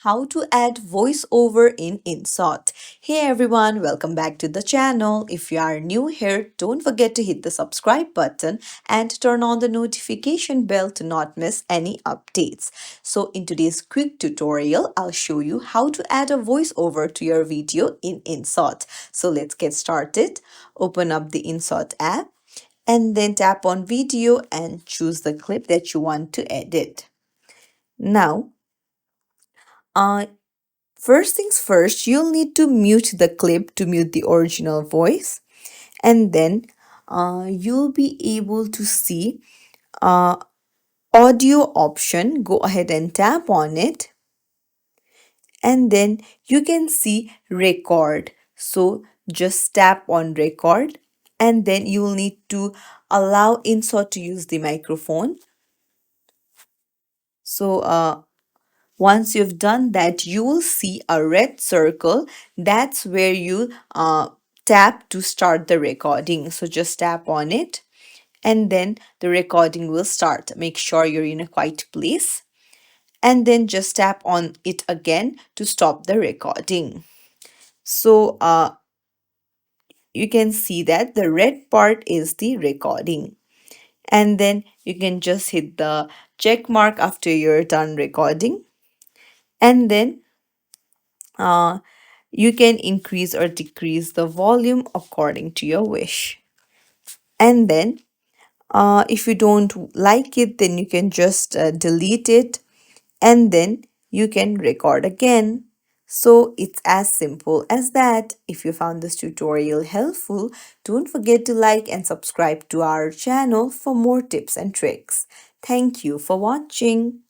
how to add voiceover in Inshot. Hey everyone, welcome back to the channel. If you are new here, don't forget to hit the subscribe button and turn on the notification bell to not miss any updates. So in today's quick tutorial, I'll show you how to add a voiceover to your video in Inshot. So let's get started. Open up the Inshot app and then tap on video and choose the clip that you want to edit. Now, uh, first things first, you'll need to mute the clip to mute the original voice, and then you'll be able to see uh, audio option. Go ahead and tap on it, and then you can see record. So just tap on record, and then you will need to allow Inshot to use the microphone. So once you've done that, you will see a red circle. That's where you tap to start the recording. So just tap on it and then the recording will start. Make sure you're in a quiet place and then just tap on it again to stop the recording. So you can see that the red part is the recording. And then you can just hit the check mark after you're done recording. And then you can increase or decrease the volume according to your wish. And then if you don't like it, then you can just delete it and then you can record again. So it's as simple as that. If you found this tutorial helpful, don't forget to like and subscribe to our channel for more tips and tricks. Thank you for watching.